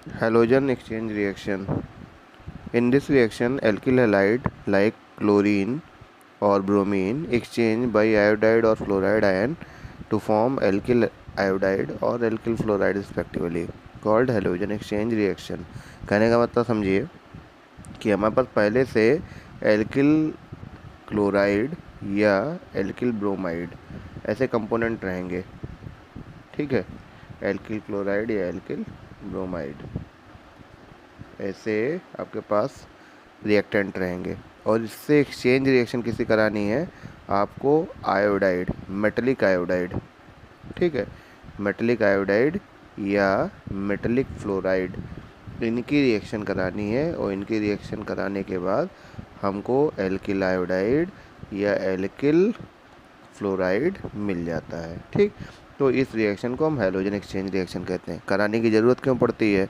Halogen exchange reaction. In this reaction, alkyl halide like chlorine or bromine exchange by iodide or fluoride ion to form alkyl iodide or alkyl fluoride respectively, called halogen exchange reaction. कहने का मतलब समझिए कि हमारे पास पहले से alkyl chloride या alkyl bromide ऐसे कंपोनेंट रहेंगे, ठीक है। एल्किल क्लोराइड या एल्किल ब्रोमाइड ऐसे आपके पास रिएक्टेंट रहेंगे और इससे एक्सचेंज रिएक्शन किसी करानी है आपको आयोडाइड, मेटलिक आयोडाइड, ठीक है। मेटलिक आयोडाइड या मेटलिक फ्लोराइड, इनकी रिएक्शन करानी है और इनकी रिएक्शन कराने के बाद हमको एल्किल आयोडाइड या एल्किल फ्लोराइड मिल जाता है, ठीक। तो इस रिएक्शन को हम हैलोजन एक्सचेंज रिएक्शन कहते हैं। कराने की ज़रूरत क्यों पड़ती है,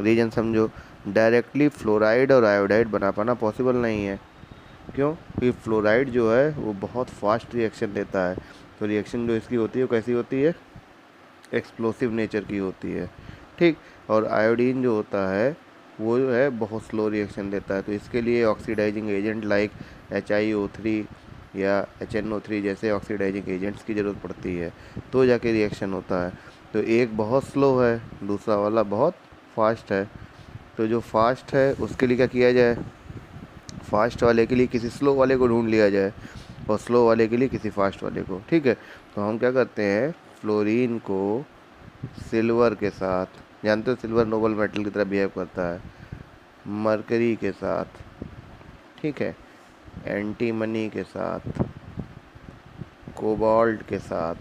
रीजन समझो। डायरेक्टली फ्लोराइड और आयोडाइड बना पाना पॉसिबल नहीं है। क्यों? क्योंकि फ्लोराइड जो है वो बहुत फास्ट रिएक्शन देता है, तो रिएक्शन जो इसकी होती है वो कैसी होती है, एक्सप्लोसिव नेचर की होती है, ठीक। और आयोडीन जो होता है वो जो है बहुत स्लो रिएक्शन देता है, तो इसके लिए ऑक्सीडाइजिंग एजेंट लाइक HiO3 या HNO3 जैसे ऑक्सीडाइजिंग एजेंट्स की ज़रूरत पड़ती है, तो जाके रिएक्शन होता है। तो एक बहुत स्लो है, दूसरा वाला बहुत फास्ट है। तो जो फास्ट है उसके लिए क्या किया जाए, फास्ट वाले के लिए किसी स्लो वाले को ढूंढ लिया जाए और स्लो वाले के लिए किसी फास्ट वाले को, ठीक है। तो हम क्या करते हैं, फ्लोरीन को सिल्वर के साथ, जानते हो सिल्वर नोबल मेटल की तरह बिहेव करता है, मरकरी के साथ, ठीक है, एंटीमनी के साथ, कोबाल्ट के साथ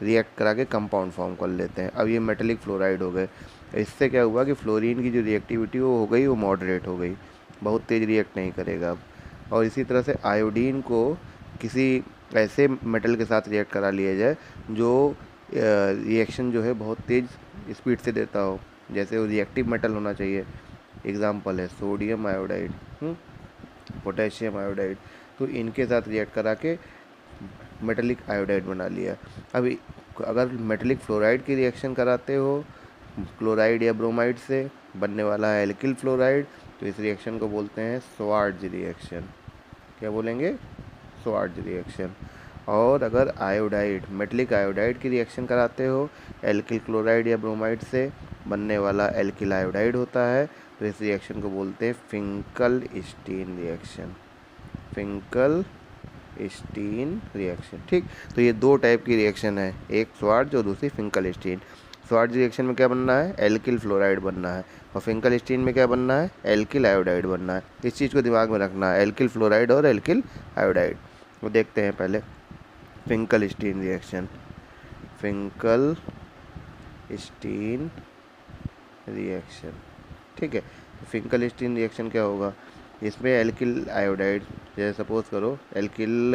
रिएक्ट करा के कंपाउंड फॉर्म कर लेते हैं। अब ये मेटेलिक फ्लोराइड हो गए। इससे क्या हुआ कि फ्लोरीन की जो रिएक्टिविटी वो हो गई, वो मॉडरेट हो गई, बहुत तेज़ रिएक्ट नहीं करेगा अब। और इसी तरह से आयोडीन को किसी ऐसे मेटल के साथ रिएक्ट करा लिया जाए जो रिएक्शन जो है बहुत तेज़ स्पीड से देता हो, जैसे वो रिएक्टिव मेटल होना चाहिए। एग्जाम्पल है सोडियम आयोडाइड, पोटेशियम आयोडाइड। तो इनके साथ रिएक्ट करा के मेटेलिक आयोडाइड बना लिया। अभी अगर मेटेलिक फ्लोराइड की रिएक्शन कराते हो क्लोराइड या ब्रोमाइड से, बनने वाला है एल्किल फ्लोराइड, तो इस रिएक्शन को बोलते हैं स्वार्ज रिएक्शन। क्या बोलेंगे, स्वार्ज रिएक्शन। और अगर आयोडाइड, मेटेलिक आयोडाइड की रिएक्शन कराते हो एल्किल क्लोराइड या ब्रोमाइड से, बनने वाला एल्किल आयोडाइड होता है, तो इस रिएक्शन को बोलते हैं Finkelstein reaction, Finkelstein reaction, ठीक। तो ये दो टाइप की रिएक्शन है, एक स्वार्ज और दूसरी फिंकल स्टीन। स्वार्ज रिएक्शन में क्या बनना है, एल्किल फ्लोराइड बनना है, और फिंकल स्टीन में क्या बनना है, एल्किल आयोडाइड बनना है। इस चीज़ को दिमाग में रखना है, एल्किल फ्लोराइड और एल्किल आयोडाइड। वो देखते हैं पहले Finkelstein reaction. Finkelstein reaction, ठीक है। तो फिंकल स्टीन रिएक्शन क्या होगा, इसमें एल्किल आयोडाइड, जैसे सपोज करो एल्किल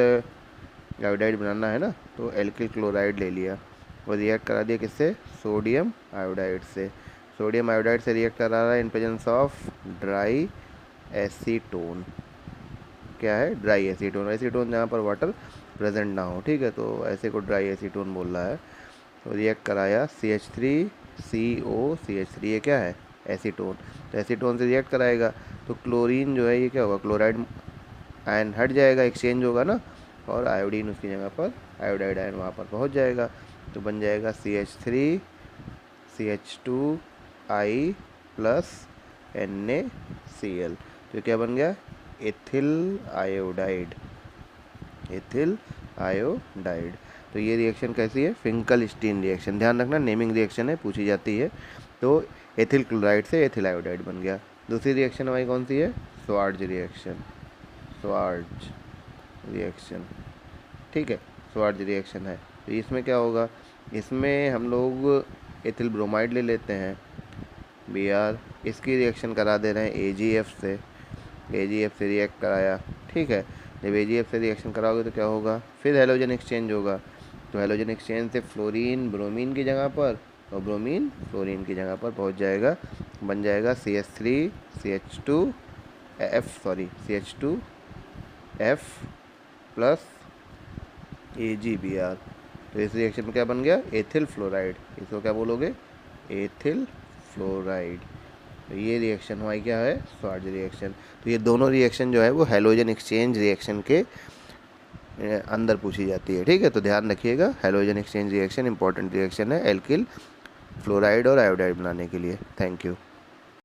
आयोडाइड बनाना है ना, तो एल्किल क्लोराइड ले लिया और रिएक्ट करा दिया किससे, सोडियम आयोडाइड से। सोडियम आयोडाइड से रिएक्ट करा रहा है in presence of dry acetone. क्या है, ड्राई एसीटोन, एसीटोन जहाँ पर वाटर प्रेजेंट ना हो, ठीक है, तो ऐसे को ड्राई एसीटोन बोल रहा है। तो रिएक्ट कराया CH3CO CH3, ये क्या है, एसीटोन। तो एसीटोन से रिएक्ट कराएगा तो क्लोरीन जो है ये क्या होगा, क्लोराइड आयन हट जाएगा, एक्सचेंज होगा ना, और आयोडीन उसकी जगह पर, आयोडाइड आयन वहाँ पर पहुँच जाएगा, तो बन जाएगा CH3CH2I प्लस NaCl। तो क्या बन गया, एथिल आयोडाइड, एथिल आयोडाइड। तो ये रिएक्शन कैसी है, फिंकल स्टीन रिएक्शन। ध्यान रखना नेमिंग रिएक्शन है, पूछी जाती है। तो एथिल क्लोराइड से एथिल आयोडाइड बन गया। दूसरी रिएक्शन हमारी कौन सी है, स्वार्ज रिएक्शन, स्वार्ज रिएक्शन, ठीक है, स्वार्ज रिएक्शन है। तो इसमें क्या होगा, इसमें हम लोग एथिल ब्रोमाइड ले लेते हैं Br, इसकी रिएक्शन करा दे रहे हैं AgF से, AgF से रिएक्ट कराया, ठीक है। जब AgF से रिएक्शन कराओगे तो क्या होगा, फिर हेलोजन एक्सचेंज होगा। तो हेलोजन एक्सचेंज से फ्लोरीन ब्रोमीन की जगह पर और ब्रोमीन फ्लोरीन की जगह पर पहुंच जाएगा, बन जाएगा CH2F प्लस AgBr। तो इस रिएक्शन में क्या बन गया, एथिल फ्लोराइड, इसको क्या बोलोगे, एथिल फ्लोराइड। तो ये रिएक्शन हमारी क्या है, स्वार्ज रिएक्शन। तो ये दोनों रिएक्शन जो है वो हैलोजन एक्सचेंज रिएक्शन के अंदर पूछी जाती है। ठीक है, तो ध्यान रखिएगा, halogen exchange reaction important reaction है एल्किल फ्लोराइड और आयोडाइड बनाने के लिए। Thank you.